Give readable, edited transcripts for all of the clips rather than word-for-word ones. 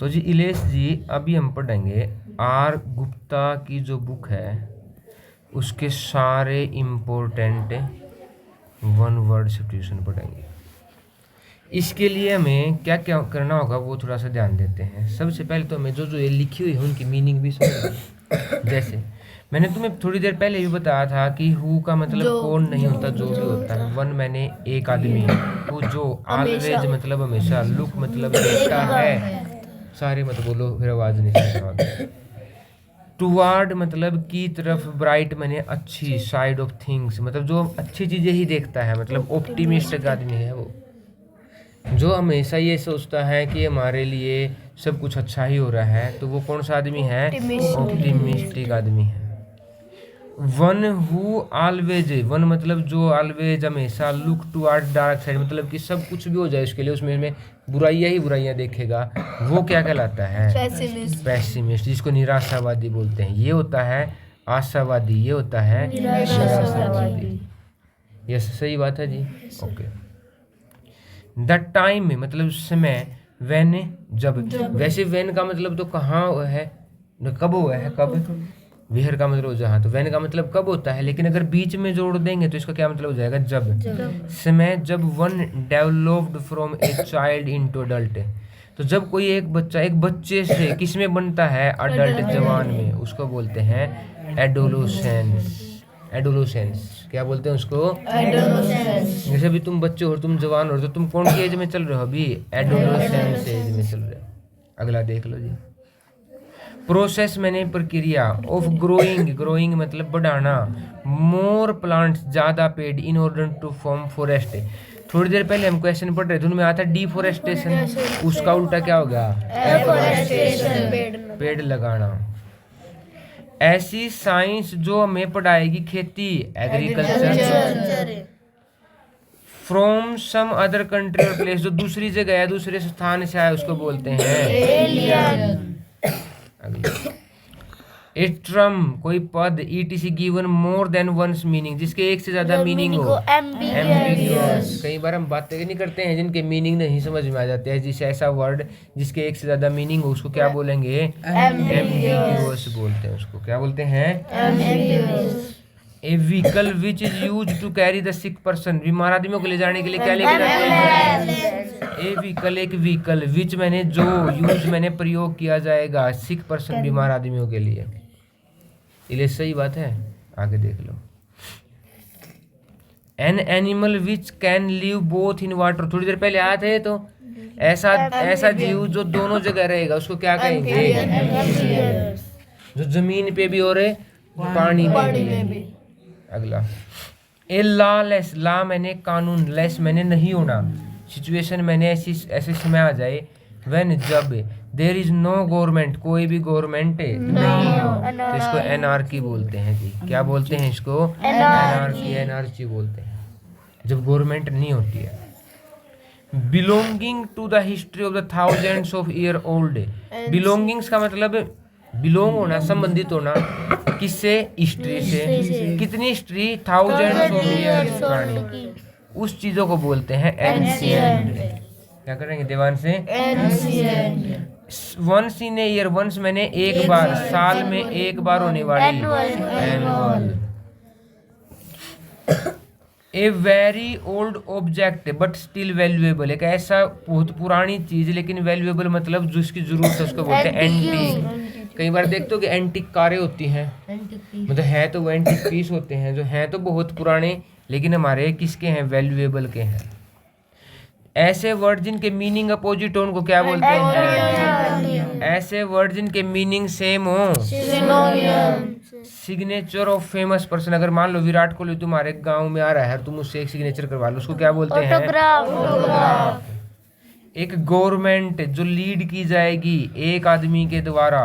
तो जी इलेश जी अभी हम पढ़ेंगे आर गुप्ता की जो बुक है उसके सारे इम्पोर्टेंट वन वर्ड सब्स्टिट्यूशन पढ़ेंगे। इसके लिए हमें क्या क्या करना होगा वो थोड़ा सा ध्यान देते हैं। सबसे पहले तो हमें जो जो ये लिखी हुई है उनकी मीनिंग भी समझ। जैसे मैंने तुम्हें थोड़ी देर पहले भी बताया था कि हु का मतलब कौन नहीं होता, जो भी होता है। वन मैंने एक आदमी, हु जो, ऑलवेज मतलब हमेशा, लुक मतलब देखता है। सारे मत बोलो फिर आवाज नहीं सुनता। टुवार्ड मतलब की तरफ, ब्राइट मैंने अच्छी, साइड ऑफ थिंग्स मतलब जो अच्छी चीजें ही देखता है, मतलब ऑप्टिमिस्टिक आदमी है वो, जो हमेशा ये सोचता है कि हमारे लिए सब कुछ अच्छा ही हो रहा है। तो वो कौन सा आदमी है? ऑप्टिमिस्टिक आदमी है। वन हु ऑलवेज, वन मतलब जो, ऑलवेज हमेशा, लुक टुवर्ड्स डार्क साइड मतलब कि सब कुछ भी हो जाए उसके लिए उसमें में बुराइयां ही बुराइयां देखेगा, वो क्या कहलाता है? पैसिमिस्ट, जिसको निराशावादी बोलते हैं। ये होता है आशावादी, ये होता है निराशावादी। ये सही बात है जी। ओके। द टाइम में मतलब समय, व्हेन जब। वैसे व्हेन का मतलब तो कहाँ है, कब हुआ है, कब। वेयर का मतलब जहाँ, तो व्हेन का मतलब कब होता है, लेकिन अगर बीच में जोड़ देंगे तो इसका क्या मतलब हो जाएगा? जब। समय जब one developed from a child into adult, तो जब कोई एक बच्चा एक बच्चे से किस में बनता है? अडल्ट, जवान में, उसको बोलते हैं एडोलोसेंस। एडोलोसेंस क्या बोलते हैं उसको? एडोलोसेंस। जैसे अभी तुम बच्चे हो, तुम जवान हो, तो तुम कौन सी एज में चल रहे हो अभी? एडोलोसेंस एज में चल रहे हो। अगला देख लो जी। प्रोसेस मैंने प्रक्रिया, ऑफ ग्रोइंग, ग्रोइंग मतलब बढ़ाना, मोर प्लांट्स ज्यादा पेड़, in order to form forest. थोड़ी देर पहले हम क्वेश्चन पढ़ रहे थे, उनमें आता डिफोरेस्टेशन, उसका उल्टा क्या होगा? एफोरेस्टेशन, पेड़ लगाना। ऐसी साइंस जो हमें पढ़ाएगी खेती, agriculture. From some other country और प्लेस, जो दूसरी जगह है, दूसरे स्थान से आया, उसको बोलते हैं एलियन। ए टर्म कोई पद, etc given more than once meaning, जिसके एक से ज्यादा मीनिंग हो, एम्बिगियस। कई बार हम बातें नहीं करते हैं जिनके मीनिंग नहीं समझ में आ जाते हैं, जिसे ऐसा वर्ड जिसके एक से ज्यादा मीनिंग हो उसको क्या बोलेंगे? एम्बिगियस बोलते हैं। उसको क्या बोलते हैं? Ambiguous. A vehicle which is use to carry the sick person, बीमार आदमियों को ले जाने के लिए क्या लेके जाते हैं? ए व्हीकल, एक व्हीकल, विच मैंने जो, यूज मैंने प्रयोग किया जाएगा, सिक पर्सन बीमार आदमियों के लिए। ये सही बात है। आगे देख लो। An animal which can live both in water, थोड़ी देर पहले आया थे, तो ऐसा जीव जो दोनों जगह रहेगा उसको क्या कहेंगे? जो जमीन पे भी और पानी में भी। अगला। ए लॉ लेस, लॉ मैंने कानून, लेस मैंने नहीं होना, सिचुएशन मैंने ऐसे समय आ जाए, व्हेन जब, देयर इज नो गवर्नमेंट, कोई भी गवर्नमेंट नहीं हो, तो इसको एनार्की बोलते हैं जी। क्या बोलते हैं इसको? एनार्की, एनार्की बोलते हैं जब गवर्नमेंट नहीं होती है। Belonging to the history of the thousands of year old, belongings का मतलब बिलोंग होना, संबंधित होना, किससे? हिस्ट्री से। कितनी हिस्ट्री? थाउजेंड्स ऑफ ईयर्स पुरानी, उस चीजों को बोलते हैं एंशिएंट। क्या करेंगे देवान से? Ancient. Once in a year, once मैंने एक बार, साल में एक बार होने वाली, annual. A very old object but still valuable, एक ऐसा बहुत पुरानी चीज लेकिन वैल्यूएबल मतलब जिसकी जरूरत है उसको बोलते हैं एंटीक। कई बार देखते हो कि एंटीक कारें होती हैं, मतलब है तो वो एंटीक पीस होते हैं, जो हैं तो बहुत पुराने लेकिन हमारे किसके हैं? वैल्यूएबल के हैं। ऐसे वर्ड जिनके मीनिंग अपोजिट हो उनको क्या बोलते हैं? ऐसे वर्ड जिनके मीनिंग सेम हो, सिग्नेचर ऑफ फेमस पर्सन, अगर मान लो विराट कोहली तुम्हारे गांव में आ रहा है, तुम उससे एक सिग्नेचर करवा लो, उसको क्या बोलते हैं? ऑटोग्राफ। एक गवर्नमेंट जो लीड की जाएगी एक आदमी के द्वारा,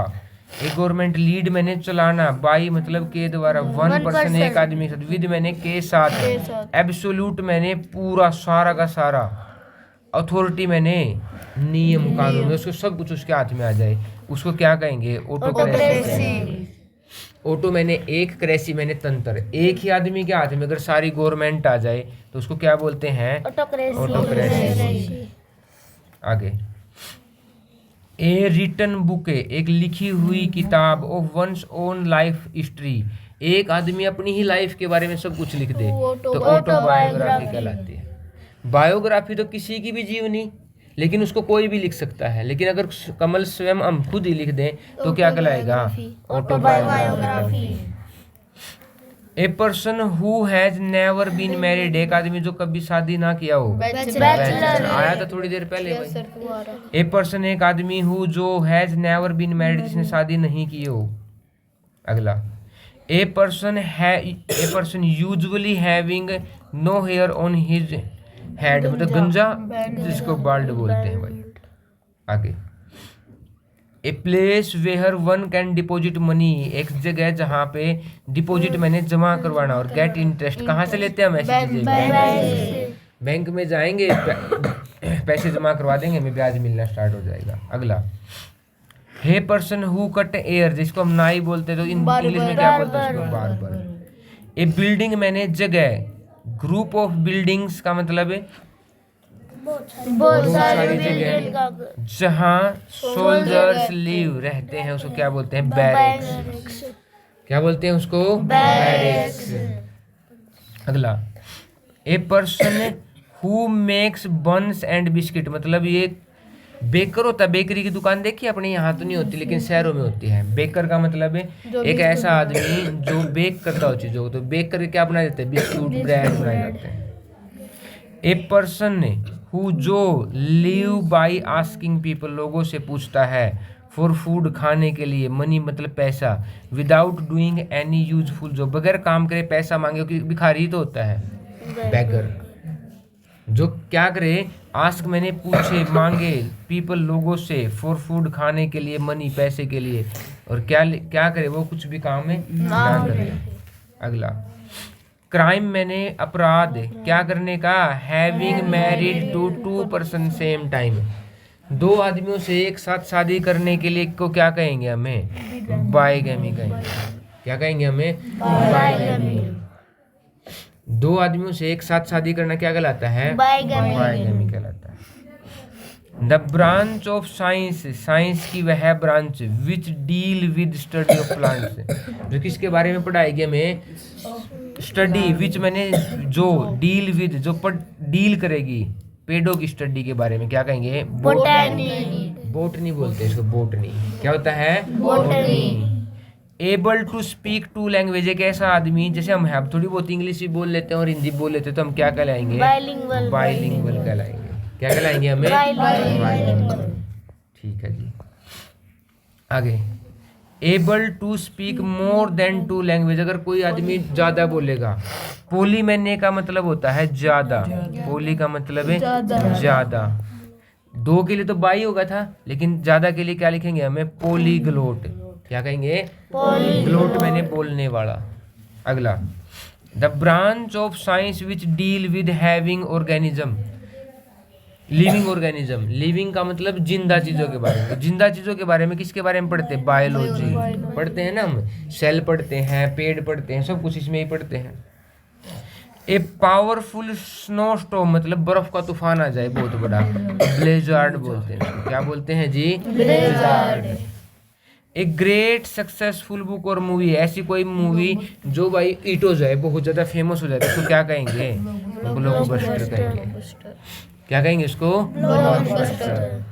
एक गवर्नमेंट लीड मैंने चलाना, बाई मतलब के द्वारा, वन पर्सन एक आदमी के साथ, विद मैंने के साथ, एब्सोल्यूट मैंने पूरा सारा का सारा, अथॉरिटी मैंने नियम कानून, उसको सब कुछ उसके हाथ में आ जाए, उसको क्या कहेंगे? ऑटोक्रेसी। ऑटो मैंने एक, क्रेसी मैंने तंत्र, एक ही आदमी के हाथ में अगर सारी गवर्नमेंट आ जाए तो उसको क्या बोलते हैं? ऑटोक्रेसी। आगे। ए रिटन बुक, एक लिखी हुई किताब, of one's own life history, एक आदमी अपनी ही लाइफ के बारे में सब कुछ लिख दे तो ऑटोबायोग्राफी कहलाती है। बायोग्राफी तो किसी की भी जीवनी, लेकिन उसको कोई भी लिख सकता है, लेकिन अगर कमल स्वयं हम खुद ही लिख दें तो क्या कहलाएगा? Autobiography. A person who has never been married, एक आदमी जो कभी शादी ना किया हो, आया था थोड़ी देर पहले भाई। ए पर्सन, एक आदमी हु जो हैज नेवर बीन मैरिड, जिसने शादी नहीं की हो। अगला, a person usually having no hair on his head, मतलब गंजा जिसको बाल्ड बोलते हैं भाई। आगे, a place where one can deposit money, एक जगह जहाँ पे डिपॉजिट मैंने जमा करवाना, और गेट इंटरेस्ट कहाँ से लेते हैं हम ऐसी चीजें? बैंक में जाएंगे, पैसे जमा करवा देंगे, हमें ब्याज मिलना स्टार्ट हो जाएगा। अगला, हे पर्सन हु कट एयर, जिसको हम नाई बोलते हैं, तो इंग्लिश में क्या बोलते हैं उसको? बार्बर। ए बिल्डिंग मैंने जगह, ग्रुप ऑफ बिल्डिंग्स का मतलब है बहुत सारी जगह जहाँ सोल्जर्स लिव रहते हैं, उसको क्या बोलते हैं? बैरेक्स। क्या बोलते हैं उसको? बैरेक्स। अगला, a person who makes buns and biscuit, मतलब ये बेकर होता है। बेकरी की दुकान देखी अपने यहाँ तो नहीं होती, लेकिन शहरों में होती है। बेकर का मतलब है एक ऐसा आदमी जो बेक करता हो चीजों को, तो बेक करके क्या बनाए जाते हैं? बिस्कुट, ब्रेड बनाए जाते हैं। ए पर्सन हु जो लिव बाई आस्किंग पीपल, लोगों से पूछता है, फॉर फूड, खाने के लिए, मनी मतलब पैसा, विदाउट डूइंग एनी यूजफुल, जो बगैर काम करे पैसा मांगे, क्योंकि भिखारी ही तो होता है बेगर। जो क्या करे? आस्क मैंने पूछे, मांगे, पीपल लोगों से, फॉर फूड खाने के लिए, मनी पैसे के लिए, और क्या करे? वो कुछ भी काम में ना करे। अगला, क्राइम मैंने अपराध, क्या करने का? Having married to two person same time, दो आदमियों से एक साथ शादी करने के लिए को क्या कहेंगे हमें? बाइगैमी कहेंगे। क्या कहेंगे हमें? बाइगैमी। दो आदमियों से एक साथ शादी करना क्या कहलाता है? बाइगैमी कहलाता है। The branch of science, science की वह branch, which deal with study of plants, जो किसके बारे में पढ़ाएगी हमें? स्टडी, विच मैंने जो, डील विद जो डील करेगी पेड़ों की स्टडी के बारे में, क्या कहेंगे? बोटनी। बोटनी बोलते हैं इसको, बोटनी। क्या होता है? Botany. Able to speak two language, एक ऐसा आदमी, जैसे हम थोड़ी बहुत इंग्लिश भी बोल लेते हैं और हिंदी बोल लेते हैं, तो हम क्या कहलाएंगे? बाइलिंगुअल कहलाएंगे। क्या कहलाएंगे हमें? बाइलिंगुअल। ठीक है जी। आगे, able to speak more than two language, अगर कोई आदमी ज्यादा बोलेगा। पोली मैंने का मतलब होता है ज्यादा, पोली का मतलब है ज्यादा। दो के लिए तो बाई होगा था, लेकिन ज्यादा के लिए क्या लिखेंगे हमें? पोलीग्लोट। क्या कहेंगे? पोलीग्लोट मैंने बोलने वाला। अगला, the branch of science which deal with having organism, living organism. Living का मतलब जिंदा चीजों के बारे में। जिंदा चीजों के बारे में किसके बारे में पढ़ते हैं? बायोलॉजी पढ़ते हैं ना हम, सेल पढ़ते हैं, पेड़ पढ़ते हैं, सब कुछ इसमें ही पढ़ते हैं। ए पावरफुल स्नो स्टॉर्म, मतलब बर्फ का तूफान आ जाए बहुत बड़ा, ब्लेजार्ड बोलते हैं। क्या बोलते हैं जी? ब्लेजार्ड। ए ग्रेट सक्सेसफुल बुक और मूवी, ऐसी कोई मूवी जो भाई हिट हो जाए, बहुत ज्यादा फेमस हो जाए, तो क्या कहेंगे? ब्लॉकबस्टर कहेंगे। क्या कहेंगे इसको? Blockbuster.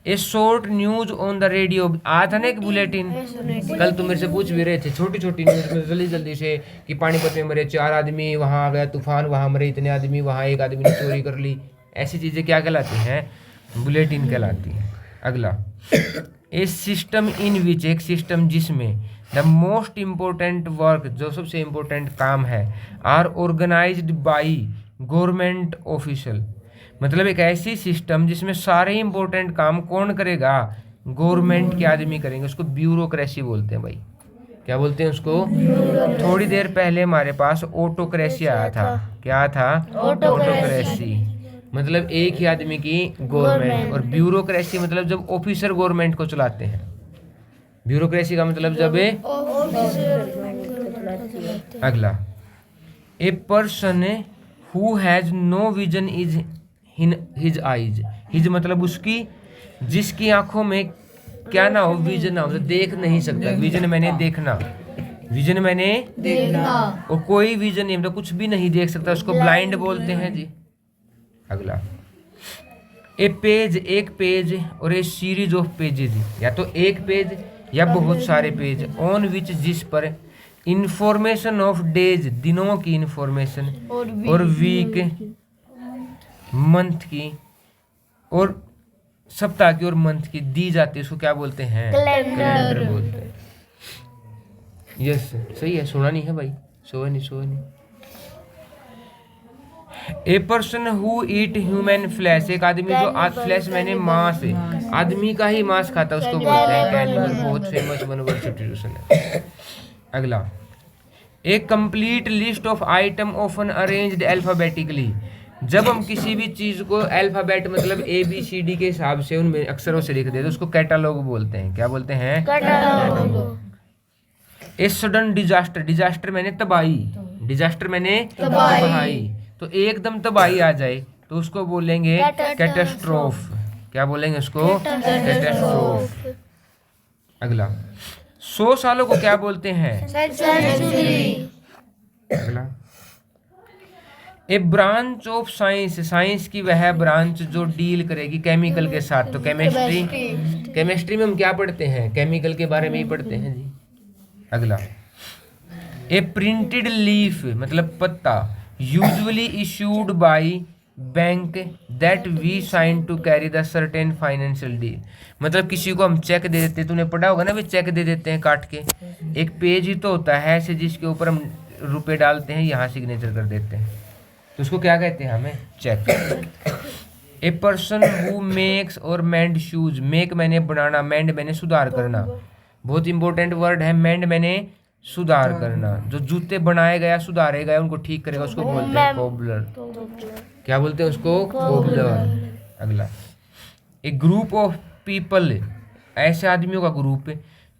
A short news on the radio, आज था ना एक बुलेटिन, कल तुम मेरे से पूछ भी रहे थे, छोटी छोटी न्यूज में जल्दी जल्दी से, कि पानीपत में मरे 4 आदमी, वहाँ आ गया तूफान, वहाँ मरे इतने आदमी, वहाँ एक आदमी ने चोरी कर ली। ऐसी चीजें क्या कहलाती हैं? बुलेटिन कहलाती है। अगला, ए सिस्टम इन विच, एक सिस्टम जिसमें, द मोस्ट इम्पोर्टेंट वर्क, जो सबसे इम्पोर्टेंट काम है, are organized by government official, मतलब एक ऐसी सिस्टम जिसमें सारे इंपॉर्टेंट काम कौन करेगा? गवर्नमेंट के आदमी करेंगे, उसको ब्यूरोक्रेसी बोलते हैं भाई। क्या बोलते हैं उसको? थोड़ी देर पहले हमारे पास ऑटोक्रेसी आया था। क्या था? ऑटोक्रेसी, मतलब एक ही आदमी की गवर्नमेंट, और ब्यूरोक्रेसी मतलब जब ऑफिसर गवर्नमेंट को चलाते हैं। ब्यूरोक्रेसी का मतलब जब अगला, a person who has no vision is in his eyes, his मतलब उसकी, जिसकी आंखों में क्या ना हो, विजन ना हो, मतलब देख नहीं सकता। विजन मैंने देखना, विजन मैंने देखना। और कोई विजन नहीं, मतलब कुछ भी नहीं देख सकता, उसको ब्लाइंड बोलते हैं जी। अगला, ए पेज, एक पेज और ए सीरीज ऑफ पेजेज, या तो एक पेज या बहुत सारे पेज, ऑन विच जिस पर इंफॉर्मेशन ऑफ डेज, दिनों की इंफॉर्मेशन, और वीक, मंथ की, और सप्ताह की और मंथ की दी जाती है, उसको क्या बोलते हैं? कैलेंडर बोलते हैं। यस, सही है। सुना नहीं है भाई? सोए नहीं। ए person who eat human flesh, एक आदमी जो फ्लैश मैंने मांस, आदमी का ही मांस खाता है, उसको बोलते हैं कैनिबल। बहुत फेमस वन वर्ड सब्स्टिट्यूशन है। अगला, a complete list of item often arranged alphabetically, जब हम किसी भी चीज को अल्फाबेट मतलब ABCD के हिसाब से उनमें अक्षरों से लिख देते हैं, उसको कैटालॉग बोलते हैं। क्या बोलते हैं? Catalogue. A sudden disaster, disaster मैंने तबाही, डिजास्टर मैंने तबाही, तो एकदम तबाही आ जाए तो उसको बोलेंगे कैटास्ट्रोफ। क्या बोलेंगे उसको? कैटास्ट्रोफ। अगला, 100 सालों को क्या बोलते हैं? सेंचुरी। अगला, ए ब्रांच ऑफ साइंस, साइंस की वह ब्रांच जो डील करेगी केमिकल के साथ, तो केमिस्ट्री। केमिस्ट्री में हम क्या पढ़ते हैं? केमिकल के बारे में ही पढ़ते हैं जी। अगला, ए प्रिंटेड लीफ मतलब पत्ता, usually issued by bank that we sign to carry the certain financial deal, मतलब किसी को हम चेक दे देते हैं, तूने पढ़ा होगा ना भी, चेक दे देते हैं काट के। एक पेज ही तो होता है ऐसे जिसके ऊपर हम रुपए डालते हैं, यहाँ सिग्नेचर कर देते हैं, तो उसको क्या कहते हैं? हमें cheque. A person who makes or mend shoes, make मैंने बनाना, मेंड मैंने सुधार करना, बहुत इंपॉर्टेंट वर्ड है मेंड मैंने सुधार करना, जो जूते बनाए गया सुधारे गए उनको ठीक करेगा, उसको बोलते हैं कोबलर। क्या बोलते हैं उसको? कोबलर। अगला, ए ग्रुप ऑफ पीपल, ऐसे आदमियों का ग्रुप,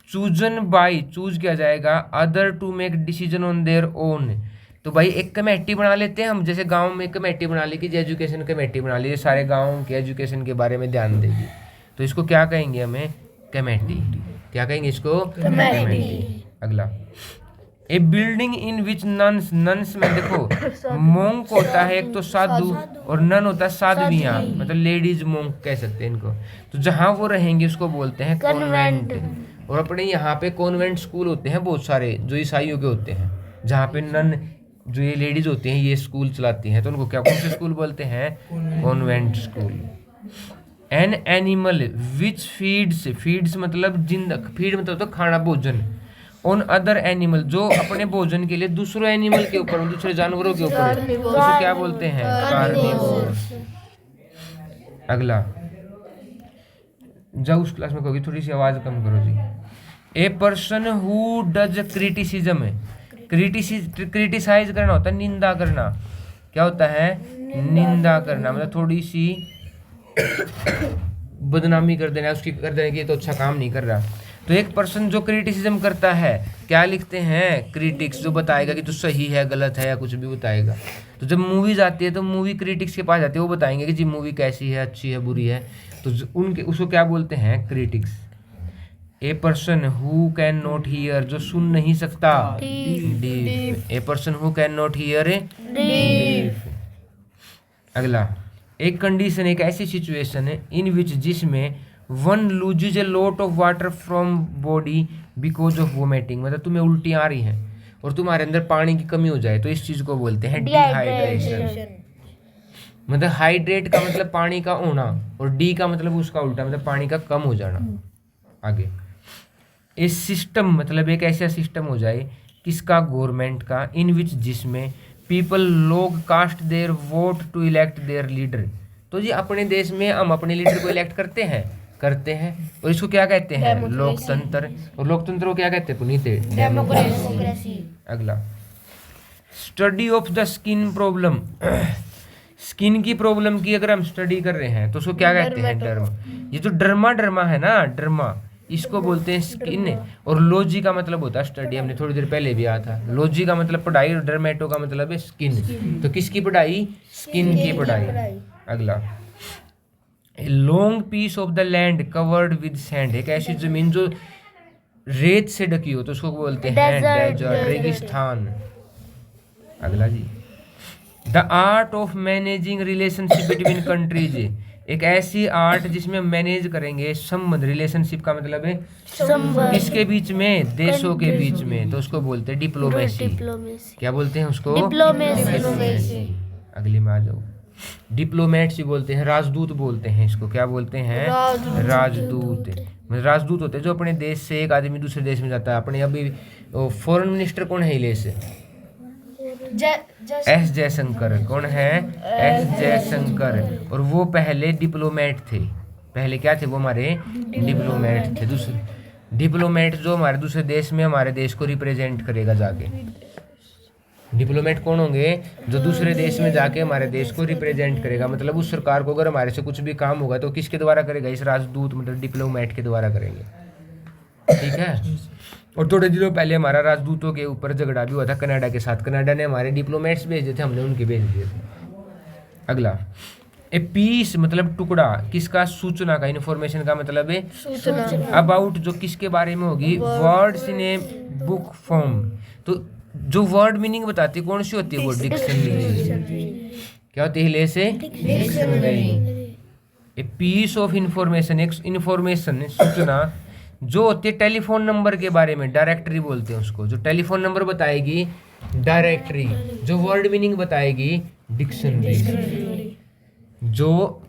चूजन बाय, चूज किया जाएगा, other to make decision on their own, तो भाई एक कमेटी बना लेते हैं हम, जैसे गांव में कमेटी बना ली कि एजुकेशन कमेटी बना ली, सारे गांव के एजुकेशन के बारे में ध्यान देगी, तो इसको क्या कहेंगे? हमें कमेटी। क्या कहेंगे इसको? कमेटी। अगला, a building in which nuns, nuns में देखो मोंक होता है एक तो साधु, और नन होता है साधवियाँ, मतलब लेडीज मोंक कह सकते हैं इनको, तो जहाँ वो रहेंगे उसको बोलते हैं कॉन्वेंट। और अपने यहाँ पे कॉन्वेंट स्कूल होते हैं बहुत सारे जो ईसाइयों के होते हैं, जहाँ पे नन जो ये लेडीज होती हैं ये स्कूल चलाती हैं, तो उनको क्या कौन से स्कूल बोलते हैं? Convent school. एन एनिमल विच फीड्स, फीड्स मतलब जिंदा, फीड मतलब तो खाना, भोजन, ऑन अदर एनिमल जो अपने भोजन के लिए दूसरे एनिमल के ऊपर, दूसरे जानवरों के ऊपर, उसको क्या बोलते हैं? कार्निवोर्स। अगला, जब उस क्लास में कहोगी थोड़ी सी आवाज कम करो जी। A person who does criticism, criticise करना होता है निंदा करना, क्या होता है? निंदा करना, मतलब थोड़ी सी बदनामी कर देना, उसकी कर देना कि ये तो अच्छा काम नहीं कर रहा। तो एक पर्सन जो क्रिटिसिज्म करता है क्या लिखते हैं? क्रिटिक्स, जो बताएगा कि तो सही है गलत है या कुछ भी बताएगा। तो जब मूवीज आती है तो मूवी क्रिटिक्स के पास जाती है, वो बताएंगे कि जी मूवी कैसी है, अच्छी है, बुरी है, तो उनके उसको क्या बोलते हैं? Critics. A person who can not here, जो सुन नहीं सकता, deaf. A person who can not here, deaf. अगला, एक कंडीशन एक ऐसी सिचुएशन है इन विच जिसमें one loses a lot of water from body because of vomiting, मतलब तुम्हें उल्टियाँ आ रही हैं और तुम्हारे अंदर पानी की कमी हो जाए, तो इस चीज को बोलते हैं डिहाइड्रेशन। मतलब हाइड्रेट का मतलब पानी का होना, और डी का मतलब उसका उल्टा, मतलब पानी का कम हो जाना। आगे, इस सिस्टम मतलब एक ऐसा सिस्टम हो जाए किसका? गवर्नमेंट का, इन विच जिसमें पीपल लोग cast their vote to elect their leader, तो जी अपने देश में हम अपने लीडर को इलेक्ट करते हैं, और इसको क्या कहते हैं? लोकतंत्र। और लोकतंत्र को क्या कहते हैं पुनीत? डेमोक्रेसी। अगला, study of the skin problem, skin की प्रॉब्लम की अगर हम स्टडी कर रहे हैं तो उसको क्या कहते हैं? डर्मा। ये जो डर्मा है ना, डर्मा, इसको बोलते हैं स्किन। और लॉजी का मतलब होता है स्टडी, हमने थोड़ी देर पहले भी आया था। लॉजी का मतलब पढ़ाई और डर्मेटो का मतलब है स्किन। तो किसकी पढ़ाई? स्किन की पढ़ाई। अगला, long piece of the land covered with sand, एक ऐसी जमीन जो रेत से ढकी हो तो उसको बोलते हैं डेजर्ट, रेगिस्तान। अगला जी, the art of managing relationship between countries, एक ऐसी आर्ट जिसमें मैनेज करेंगे संबंध, रिलेशनशिप का मतलब है किसके बीच में, देशों के बीच में, तो उसको बोलते हैं डिप्लोमेसी। क्या बोलते हैं उसको, डिप्लोमेसी। अगली में आ जाओ, डिप्लोमेट्स बोलते हैं, राजदूत बोलते हैं इसको, क्या बोलते हैं, राजदूत। राजदूत होते हैं जो अपने देश से एक आदमी दूसरे देश में जाता है। अपने अभी फॉरेन मिनिस्टर कौन है इले से, एस जयशंकर। कौन है, एस जयशंकर। और वो पहले डिप्लोमेट थे, पहले क्या थे वो, हमारे डिप्लोमेट थे। दूसरे डिप्लोमेट जो हमारे दूसरे देश में हमारे देश को रिप्रेजेंट करेगा जाके। डिप्लोमेट कौन होंगे, जो दूसरे देश में जाके हमारे देश को रिप्रेजेंट करेगा। मतलब उस सरकार को अगर हमारे से कुछ भी काम होगा तो किसके द्वारा करेगा, इस राजदूत मतलब डिप्लोमेट के द्वारा करेंगे। ठीक है। और थोड़े दिनों पहले हमारा राजदूतों के ऊपर झगड़ा भी हुआ था कनाडा के साथ। कनाडा ने हमारे डिप्लोमेट्स भेजे थे, हमने उनके भेज दिए थे। अगला, ए पीस मतलब टुकड़ा, किसका, सूचना का, इन्फॉर्मेशन का मतलब है सूचना। अबाउट जो किसके बारे में होगी, words in a book form, तो जो वर्ड मीनिंग बताती कौन सी होती है वो, डिक्शनरी। क्या होती है, ले से dictionary. A piece of information, एक इंफॉर्मेशन सूचना जो होती है टेलीफोन नंबर के बारे में, डायरेक्टरी बोलते हैं उसको। जो टेलीफोन नंबर बताएगी डायरेक्टरी, जो वर्ड मीनिंग बताएगी डिक्शनरी। जो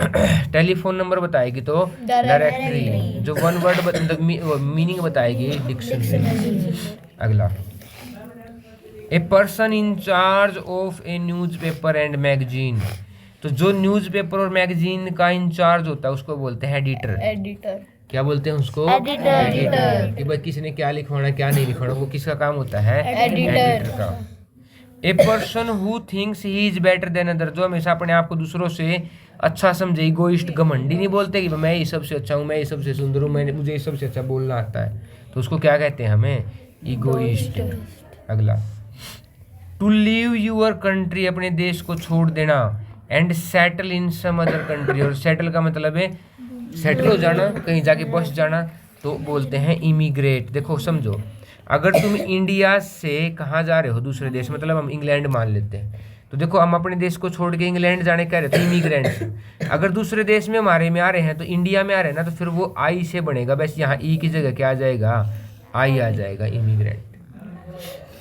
टेलीफोन नंबर बताएगी तो डायरेक्टरी, जो वन वर्ड मीनिंग बताएगी डिक्शनरी। अगला, a person in charge of A newspaper and magazine, तो जो न्यूज़पेपर और मैगजीन का इंचार्ज होता है उसको बोलते हैं एडिटर। क्या बोलते हैं उसको, एडिटर। कि भाई किसी ने क्या लिखवाना क्या नहीं लिखवाना, वो किसका काम होता है, एडिटर का। ए person who thinks he is better than other, जो हमेशा अपने आप को दूसरों से अच्छा समझे, इगोइस्ट, घमंडी नहीं बोलते कि मैं ये सबसे अच्छा हूँ, मैं ये सबसे सुंदर हूँ, मुझे ये सबसे अच्छा बोलना आता है, तो उसको क्या कहते हैं हमें, इगोइस्ट। अगला, टू लीव यूर कंट्री, अपने देश को छोड़ देना, and settle in some other country, और सेटल का मतलब है सेटल हो जाना, कहीं जाके बस जाना, तो बोलते हैं इमिग्रेट। देखो समझो, अगर तुम इंडिया से कहाँ जा रहे हो, दूसरे देश, मतलब हम इंग्लैंड मान लेते हैं, तो देखो हम अपने देश को छोड़ के इंग्लैंड जाने कह रहे थे, इमिग्रेंट। अगर दूसरे देश में हमारे में आ रहे हैं तो इंडिया में आ रहे हैं ना, तो फिर वो आई से बनेगा, बस यहाँ ई की जगह क्या आ जाएगा, आई आ जाएगा, इमिग्रेंट।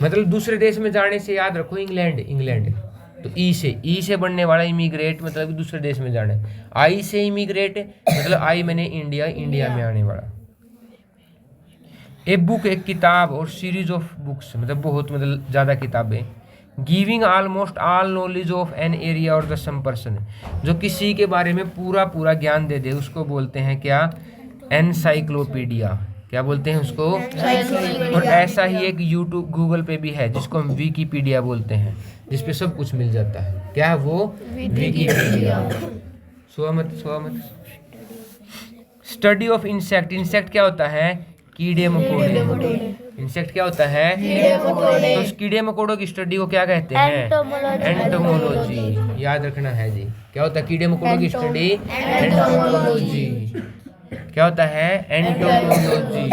मतलब दूसरे देश में जाने से याद रखो इंग्लैंड, तो ई से बनने वाला इमिग्रेट, मतलब दूसरे देश में जाना है। आई से इमिग्रेट मतलब आई मैंने इंडिया में आने वाला। ए बुक, एक किताब, और सीरीज ऑफ बुक्स मतलब बहुत, मतलब ज़्यादा किताबें। Giving almost all knowledge of an area और द सम पर्सन, जो किसी के बारे में पूरा ज्ञान दे दे उसको बोलते हैं क्या, एनसाइक्लोपीडिया। क्या बोलते हैं उसको, और ऐसा ही एक यूट्यूब गूगल पे भी है जिसको हम विकीपीडिया बोलते हैं, जिसपे सब कुछ मिल जाता है। क्या है वो, विकीपीडिया। स्वामत। स्टडी ऑफ इंसेक्ट, इंसेक्ट क्या होता है, कीड़े मकोड़े। इंसेक्ट क्या होता है, तो उस कीड़े मकोड़ों की स्टडी को क्या कहते हैं, एंटोमोलॉजी। याद रखना है जी, क्या होता है कीड़े मकोड़ों की स्टडी, एंटोमोलॉजी। क्या होता है, एंटोमोलॉजी।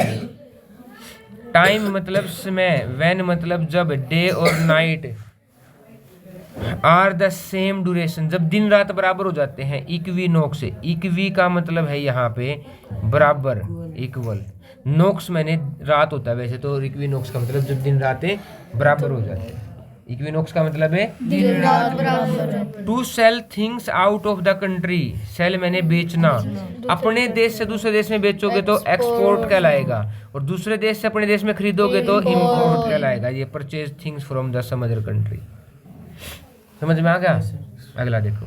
टाइम मतलब समय, व्हेन मतलब जब, डे और night are the same duration, जब दिन रात बराबर हो जाते हैं। इक्विनॉक्स, इक्वी का मतलब है यहाँ पे बराबर, इक्वल। नॉक्स मैंने रात होता है वैसे तो, इक्विनॉक्स का मतलब जब दिन रातें बराबर हो जाते हैं। इक्विनॉक्स का मतलब है दिन रात बराबर। To sell things out of the country, sell मैंने बेचना, अपने देश से दूसरे देश में बेचोगे तो एक्सपोर्ट कहलाएगा, और दूसरे देश से अपने देश में खरीदोगे तो इम्पोर्ट कहलाएगा। ये purchase things from the some other country. समझ में आ गया। अगला देखो,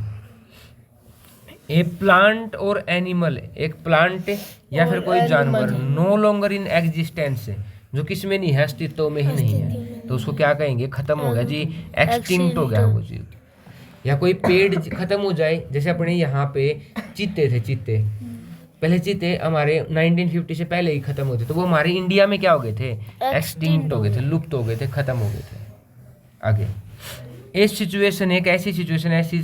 ए प्लांट और एनिमल, एक प्लांट या फिर कोई जानवर, नो लॉन्गर इन एग्जिस्टेंस, जो किस में नहीं है, अस्तित्व में ही नहीं है, तो उसको क्या कहेंगे, खत्म हो गया जी, एक्सटिंक्ट हो गया वो चीज। या कोई पेड़ खत्म हो जाए, जैसे अपने यहाँ पे चीते थे, चीते पहले चीते हमारे 1950 से पहले ही खत्म होते, तो वो हमारे इंडिया में क्या हो गए थे, एक्सटिंक्ट हो गए थे, लुप्त हो गए थे, खत्म हो गए थे। आगे, इस सिचुएशन एक ऐसी सिचुएशन, ऐसी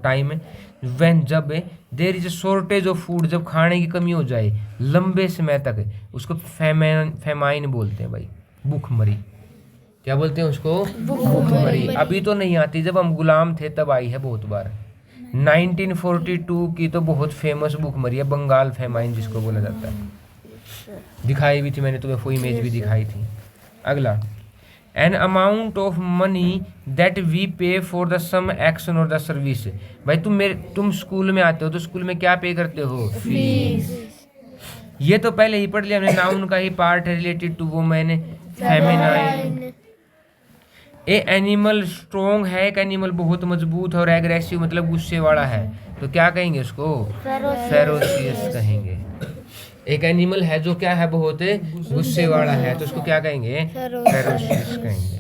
टाइम है व्हेन जब there is shortage of food, जब खाने की कमी हो जाए लंबे समय तक, उसको फेमाइन बोलते हैं भाई, भूखमरी। क्या बोलते हैं उसको? भूखमरी। अभी तो नहीं आती, जब हम गुलाम थे तब आई है बहुत बार। 1942 की तो बहुत फेमस भूखमरी है, बंगाल फेमाइन जिसको बोला जाता है, दिखाई भी थी मैंने तुम्हें, वो इमेज भी दिखाई थी। अगला, an amount of money that we pay for the some action or the service. भाई तुम स्कूल में आते हो तो स्कूल में क्या पे करते हो? फीस। ये तो पहले ही पढ़ लिया हमने, नाउन का ही पार्ट है related to women, feminine. A animal strong है, एक एनिमल बहुत मजबूत और एग्रेसिव मतलब गुस्से वाला है, तो क्या कहेंगे उसको? फेरोसियस कहेंगे। एक एनिमल है जो क्या है? बहुत गुस्से वाला है, तो उसको क्या कहेंगे? फेरोसियस कहेंगे।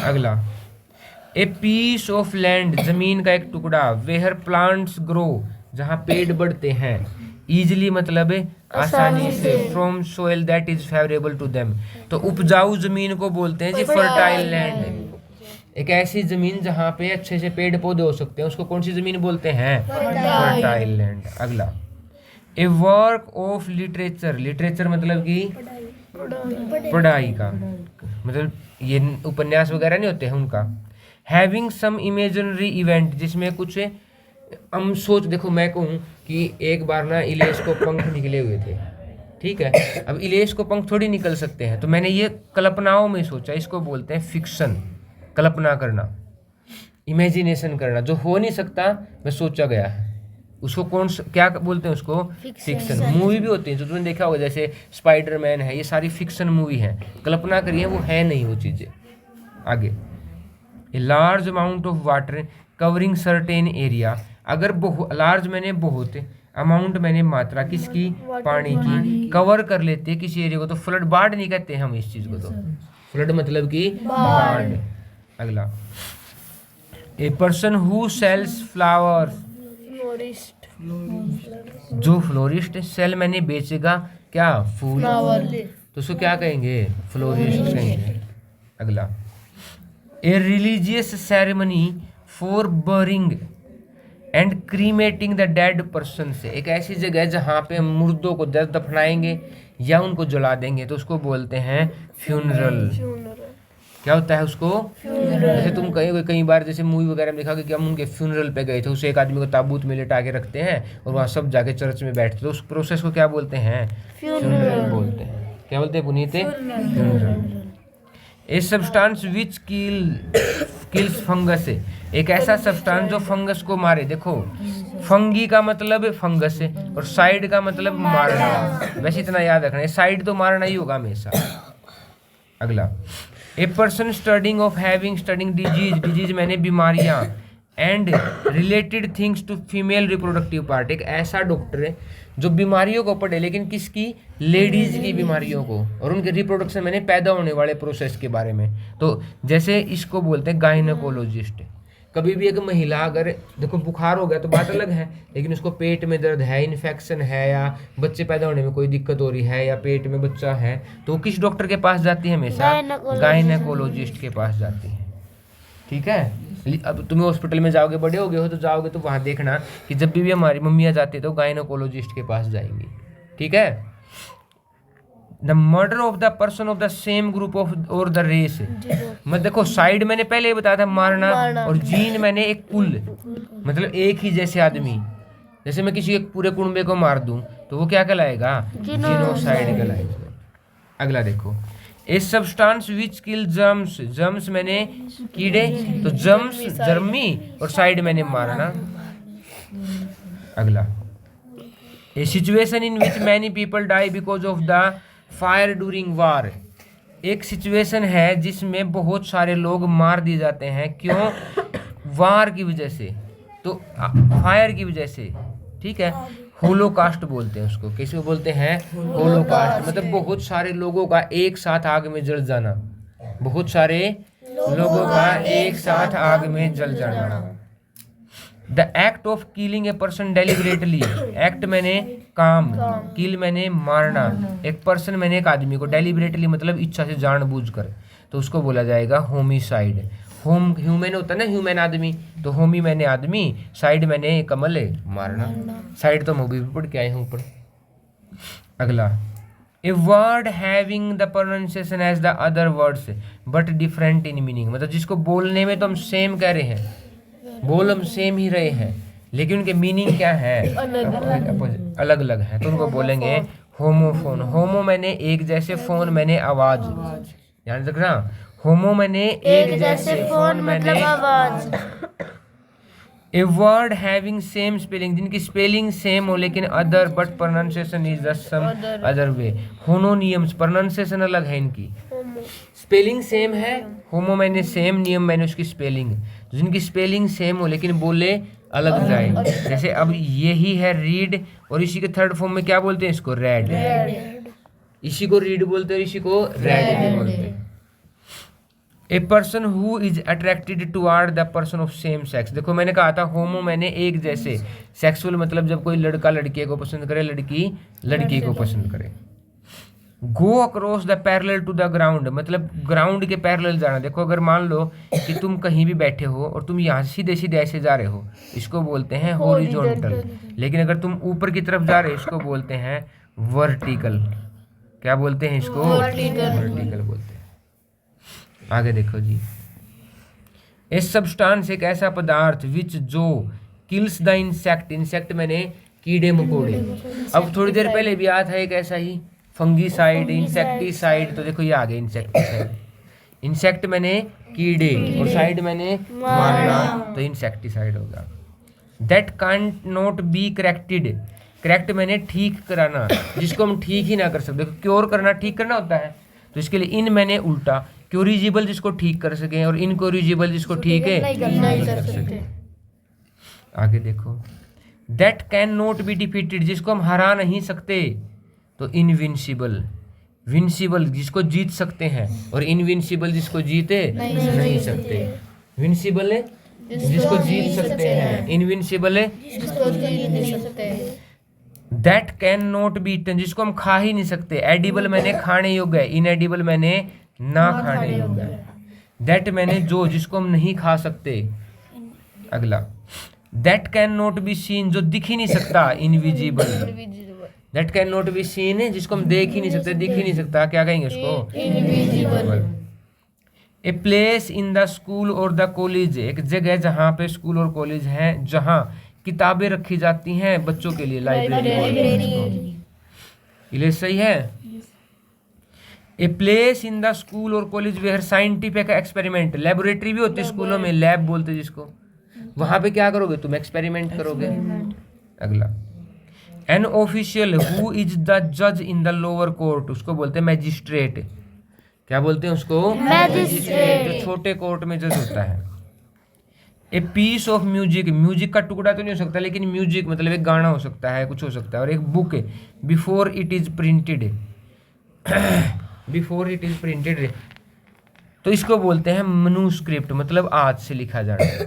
अगला, ए पीस ऑफ लैंड, जमीन का एक टुकड़ा, वेयर प्लांट्स ग्रो, जहाँ पेड़ बढ़ते हैं, इजिली मतलब आसानी से, from soil that is favourable to them, तो उपजाऊ जमीन को बोलते हैं जी फर्टाइल लैंड। एक ऐसी जमीन जहाँ पे अच्छे से पेड़ पौधे हो सकते हैं, उसको कौन सी जमीन बोलते हैं? Fertile land. अगला, ए वर्क ऑफ लिटरेचर, लिटरेचर मतलब कि पढ़ाई का, मतलब ये उपन्यास वगैरह नहीं होते हैं उनका। हैविंग सम इमेजिनरी इवेंट, जिसमें कुछ हम सोच, देखो मैं कहूँ कि एक बार ना इलेश को पंख निकले हुए थे, ठीक है, अब इलेश को पंख थोड़ी निकल सकते हैं, तो मैंने ये कल्पनाओं में सोचा, इसको बोलते हैं फिक्शन, कल्पना करना, इमेजिनेशन करना, जो हो नहीं सकता मैं सोचा गया है, उसको क्या बोलते हैं? उसको फिक्शन। मूवी भी होती है जो तुमने देखा होगा, जैसे स्पाइडरमैन है, ये सारी फिक्शन मूवी है, कल्पना करिए, वो है नहीं वो चीज़ें। आगे, a large amount of water covering certain area, अगर लार्ज मैंने बहुत, अमाउंट मैंने मात्रा, किसकी? पानी की, कवर कर लेते हैं किसी एरिया को, तो फ्लड, बाढ़ नहीं कहते हम इस चीज़ को, तो फ्लड मतलब कि बाढ़। अगला, a person who sells flowers, जो फ्लोरिस्ट, सेल मैंने बेचेगा क्या? फूल, तो उसको क्या कहेंगे? फ्लोरिस्ट कहेंगे। अगला, a religious ceremony for burying and cremating the dead person, से एक ऐसी जगह जहाँ पे हम मुर्दों को दफनाएंगे या उनको जला देंगे, तो उसको बोलते हैं फ्यूनरल। क्या होता है उसको? जैसे तुम कई बार जैसे मूवी वगैरह में देखा कि हम उनके फ्यूनरल पे गए थे, उसे एक आदमी को ताबूत में लेटा के रखते हैं और वहाँ सब जाके चर्च में बैठते, तो उस प्रोसेस को क्या बोलते हैं? फ्यूनरल बोलते हैं। क्या बोलते हैं Puneet? Funeral. A substance which kills fungus, एक ऐसा सब्सटेंस जो फंगस को मारे। देखो फंगी का मतलब फंगस है और साइड का मतलब मारना, वैसे इतना याद रखना है, साइड तो मारना ही होगा हमेशा। अगला, a person studying of having, studying disease, disease मैंने बीमारियां, and related things to female reproductive part, एक ऐसा डॉक्टर है जो बीमारियों को पढ़े, लेकिन किसकी? लेडीज की बीमारियों को, और उनके रिप्रोडक्शन मैंने पैदा होने वाले प्रोसेस के बारे में, तो जैसे इसको बोलते हैं गायनेकोलॉजिस्ट। कभी भी एक महिला अगर देखो बुखार हो गया तो बात अलग है, लेकिन उसको पेट में दर्द है, इन्फेक्शन है, या बच्चे पैदा होने में कोई दिक्कत हो रही है, या पेट में बच्चा है, तो वो किस डॉक्टर के पास जाती है? हमेशा गायनेकोलॉजिस्ट के पास जाती है। ठीक है, अब तुम्हें हॉस्पिटल में जाओगे, बड़े हो गए हो तो जाओगे, तो वहाँ देखना कि जब भी हमारी मम्मियाँ जाती है तो गायनेकोलॉजिस्ट के पास जाएंगी। ठीक है। The murder of the person of the same group of और द रेस, मैं देखो साइड मैंने पहले ही बताया था मारना, और जीन मैंने एक कुल मतलब एक ही जैसे आदमी, जैसे मैं किसी एक पूरे कुनबे को मार दूं तो वो क्या कहलाएगा? जीनोसाइड कहलाएगा। अगला देखो, a substance which kill germs, germs मैंने कीड़े, तो जर्म्स जर्मी और साइड मैंने मारना। अगला, a situation in which many people die because of the fire during war, एक सिचुएशन है जिसमें बहुत सारे लोग मार दिए जाते हैं, क्यों? वार की वजह से, तो फायर की वजह से। ठीक है, होलोकास्ट बोलते हैं उसको। किसको बोलते हैं? होलोकास्ट, मतलब बहुत सारे लोगों का एक साथ आग में जल जाना, बहुत सारे लोगों का एक साथ आग में जल जाना। The act of killing a person deliberately, act मैंने काम, किल मैंने मारना, एक पर्सन मैंने एक आदमी को, डेलिबरेटली मतलब इच्छा से जानबूझकर, तो उसको बोला जाएगा होमिसाइड। होम ह्यूमन होता है ना, ह्यूमन आदमी, तो होमी मैंने आदमी, साइड मैंने कमल मारना। साइड तो मूवी भी पढ़ के आए हैं ऊपर। अगला, a word having the pronunciation as the other words but different in meaning, मतलब जिसको बोलने में तो हम सेम कह रहे हैं, बोल हम सेम ही रहे हैं, लेकिन उनके मीनिंग क्या है, अलग अलग है, तो उनको बोलेंगे होमोफोन। होमो मैंने एक जैसे, फोन मैंने आवाज, ध्यान रखना, होमो मैंने एक जैसे, फोन मैंने आवाज। A word having same spelling, जिनकी स्पेलिंग सेम हो लेकिन other but pronunciation is the some other way. Homonyms, pronunciation अलग है इनकी, स्पेलिंग सेम है, होमो मैंने सेम, नियम मैंने उसकी स्पेलिंग, जिनकी स्पेलिंग सेम हो लेकिन बोले अलग जाए। जैसे अब यही है रीड, और इसी के थर्ड फॉर्म में क्या बोलते हैं इसको, रेड। इसी को रीड बोलते हैं, इसी को रेड बोलते हैं। ए person who is attracted toward the person of same sex, देखो मैंने कहा था होमो मैंने एक जैसे, सेक्सुअल मतलब जब कोई लड़का लड़के को पसंद करे, लड़की लड़की को पसंद करे। Go across the parallel to the ground, मतलब ग्राउंड के पैरेलल जाना। देखो अगर मान लो कि तुम कहीं भी बैठे हो और तुम यहाँ सीधे सीधे ऐसे जा रहे हो, इसको बोलते हैं हॉरिजॉन्टल, लेकिन अगर तुम ऊपर की तरफ जा रहे हो इसको बोलते हैं वर्टिकल। क्या बोलते हैं इसको, वर्टिकल बोलते हैं। आगे देखो जी, ए सब्सटेंस एक ऐसा पदार्थ विच जो किल्स द इंसेक्ट, इंसेक्ट मैंने कीड़े मकोड़े। अब थोड़ी देर पहले भी आया था एक ऐसा ही, फंगीसाइड, इंसेक्टिसाइड, तो देखो ये आ गया इंसेक्टिसाइड। इंसेक्ट मैंने कीड़े और साइड मैंने मारना, तो इंसेक्टिसाइड होगा। That can not be corrected, correct मैंने ठीक कराना, जिसको हम ठीक ही ना कर सकते। क्योर करना ठीक करना होता है, तो इसके लिए इन मैंने उल्टा, क्योरिजिबल जिसको ठीक कर सके और इनक्योरिजिबल जिसको ठीक है नहीं कर सके। आगे देखो, that can not be defeated, जिसको हम हरा नहीं सकते, तो इनविंसिबल, विंसिबल जिसको जीत सकते हैं और इनविंसिबल जिसको जीते नहीं सकते। विंसिबल है जिसको जीत सकते हैं, इनविंसिबल है जिसको जीत नहीं सकते। That can not be eaten, जिसको हम खा ही नहीं सकते। एडिबल मैंने खाने योग्य है, इनएडिबल मैंने ना खाने योग्य है। दैट मैंने जो, जिसको हम नहीं खा सकते। अगला, that can not be seen, जो दिख ही नहीं सकता, invisible. That can not be seen है जिसको हम देख ही नहीं सकते, दिख ही नहीं सकता, क्या कहेंगे उसको, invisible. A place in the school और द कॉलेज, एक जगह जहाँ पे स्कूल और कॉलेज हैं, जहाँ किताबें रखी जाती हैं बच्चों के लिए, लाइब्रेरी। ये सही है। A place in the school और college where scientific experiment, laboratory भी होती है स्कूलों में, लैब बोलते हैं जिसको, वहां पे क्या करोगे तुम, एक्सपेरिमेंट करोगे। अगला, an official who is the जज इन द लोअर कोर्ट, उसको बोलते हैं मैजिस्ट्रेट। क्या बोलते हैं उसको, मैजिस्ट्रेट, जो छोटे कोर्ट में जज होता है। A piece of music, music का टुकड़ा तो नहीं हो सकता, लेकिन म्यूजिक मतलब एक गाना हो सकता है, कुछ हो सकता है। और एक बुक है, before it is printed, before it is printed, तो इसको बोलते हैं मनुस्क्रिप्ट, मतलब आज से लिखा जाना।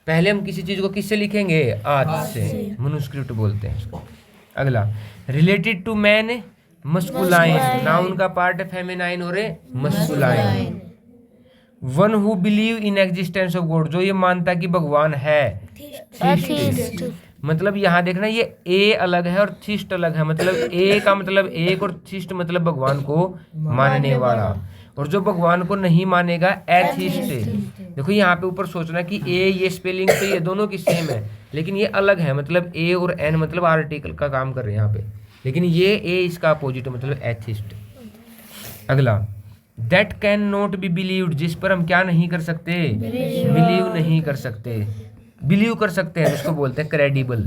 पहले हम किसी चीज को किससे लिखेंगे, आज से, मनुस्क्रिप्ट बोलते हैं इसको। अगला, related to man, masculine, noun का पार्ट है फेमिनाइन और masculine. One who believe in existence of God, जो ये मानता कि भगवान है, थीस्ट। मतलब यहाँ देखना, ये ए अलग है और थीस्ट अलग है, मतलब ए का मतलब एक और थीस्ट मतलब भगवान को मानने वाला, और जो भगवान को नहीं मानेगा एथीस्ट। देखो यहाँ पे ऊपर सोचना कि ए, ये स्पेलिंग तो ये दोनों की सेम है, लेकिन ये अलग है, मतलब ए और एन मतलब आर्टिकल का काम कर रहे हैं यहाँ पे, लेकिन ये ए इसका अपोजिट मतलब एथिस्ट। अगला, that can not B believed, जिस पर हम क्या नहीं कर सकते, बिलीव नहीं कर सकते। बिलीव कर सकते हैं उसको बोलते हैं क्रेडिबल।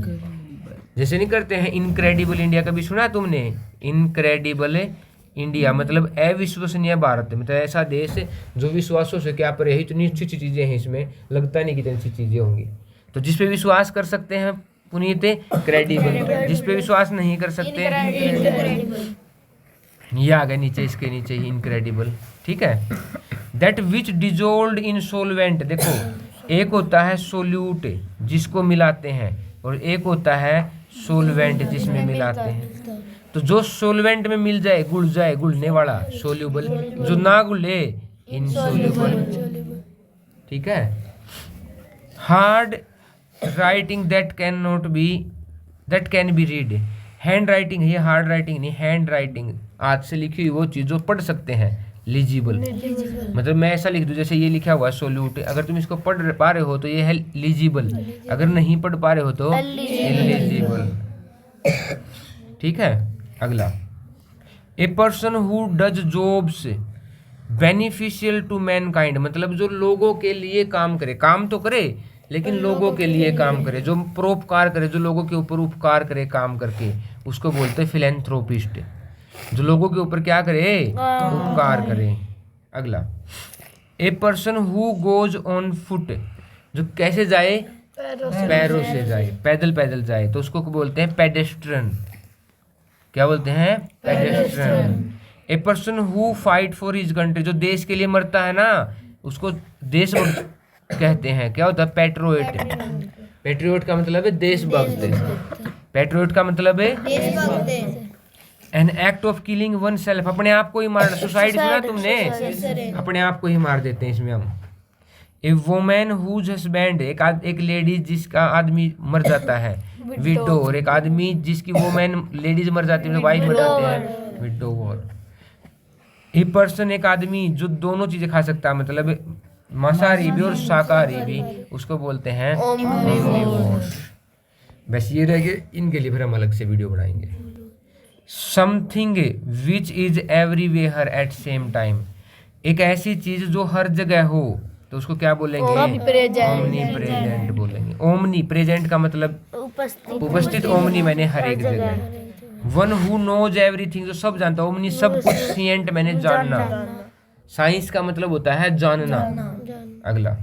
जैसे नहीं करते हैं इनक्रेडिबल इंडिया, कभी सुना तुमने, इनक्रेडिबल इंडिया मतलब अविश्वसनीय भारत, मतलब ऐसा देश जो विश्वासों से क्या परे है, इतनी अच्छी अच्छी चीजें हैं इसमें, लगता नहीं कि इतनी अच्छी चीजें होंगी। तो जिस पे विश्वास कर सकते हैं पुनीत क्रेडिबल, जिस पे विश्वास नहीं कर सकते ये आ गया नीचे, इसके नीचे ही इनक्रेडिबल, ठीक है। That which dissolved in solvent, देखो एक होता है सोल्यूट जिसको मिलाते हैं, और एक होता है सोलवेंट जिसमें मिलाते हैं। तो जो सोलवेंट में मिल जाए, घुल जाए, घुलने वाला सोल्यूबल, जो ना घुले इनसोल्यूबल, ठीक है। Hard writing that can be read, hand writing, ये हार्ड राइटिंग नहीं, हैंड राइटिंग, हाथ से लिखी हुई वो चीज जो पढ़ सकते हैं, लीजिबल। मतलब मैं ऐसा लिख दूं जैसे ये लिखा हुआ है सोल्यूट, अगर तुम इसको पढ़ पा रहे हो तो ये है लीजिबल, अगर नहीं पढ़ पा रहे हो तो इलीजिबल, ठीक है। अगला, a person who does jobs beneficial to mankind, मतलब जो लोगों के लिए काम करे, काम तो करे लेकिन लोगों के लिए काम करे, जो परोपकार करे, जो लोगों के ऊपर उपकार करे काम करके, उसको बोलते हैं फिलैंथ्रोपिस्ट, जो लोगों के ऊपर क्या करे, उपकार करे। अगला, a person who goes on foot, जो कैसे जाए, पैरों से जाए, पैदल पैदल जाए, तो उसको बोलते हैं पेडेस्ट्रियन, क्या बोलते हैं, pedestrian. A person who fight for his country, जो देश के लिए मरता है ना उसको देशभक्त कहते हैं, क्या होता है, पैट्रियट। पैट्रियट का मतलब है देशभक्त, पैट्रियट का मतलब है an act of killing one self, अपने आप को ही मारना, सुसाइड सुना तुमने, अपने आप को ही मार देते हैं इसमें हम। ए वोमेन हुज हस्बैंड, एक लेडी जिसका आदमी मर जाता है, विडो, और एक आदमी जिसकी वोमेन लेडीज मर जाती है, वाइफ मर जाते हैं, विडोवर। ए पर्सन, एक आदमी जो दोनों चीजें खा सकता है, मतलब मांसाहारी भी और शाकाहारी भी, उसको बोलते हैं ओमनिवोर। बस ये रह गए, इनके लिए फिर हम अलग से वीडियो बनाएंगे। Something which is everywhere at same time, एक ऐसी चीज जो हर जगह हो, तो उसको क्या बोलेंगे, ओमनी प्रेजेंट बोलेंगे। ओमनी प्रेजेंट का मतलब उपस्थित, ओमनी मैंने हर एक जगह। वन हु नोज एवरीथिंग, जो सब जानता है, ओमनी सब कुछ, सिएंट मैंने जानना, साइंस का मतलब होता है जानना। अगला,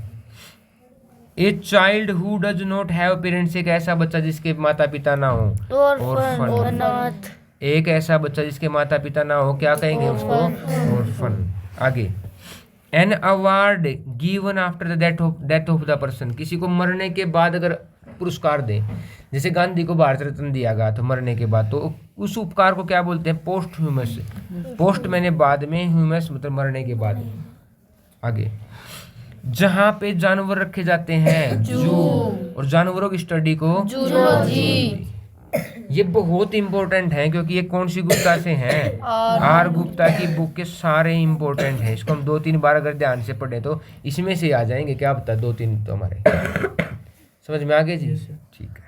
a child who does not have parents, एक ऐसा बच्चा जिसके माता पिता ना हो, ऑर्फन, एक ऐसा बच्चा जिसके माता पिता ना हो, क्या कहेंगे उसको, ऑर्फन। आगे, an award given after the death of the person, किसी को मरने के बाद अगर पुरस्कार दे, जैसे गांधी को भारत रत्न दिया गया था मरने के बाद, तो उस उपकार को क्या बोलते हैं, पोस्ट ह्यूमस। पोस्ट मैंने बाद में, ह्यूमस मतलब मरने के बाद। आगे, जहाँ पे जानवर रखे जाते हैं, जू, और जानवरों की स्टडी को जूलॉजी। ये बहुत इंपॉर्टेंट है क्योंकि ये कौन सी गुप्ता से हैं, आर गुप्ता की बुक के सारे इंपॉर्टेंट हैं। इसको हम 2-3 बार अगर ध्यान से पढ़ें तो इसमें से आ जाएंगे, क्या पता 2-3 तो हमारे समझ में आ गए जी, ठीक है।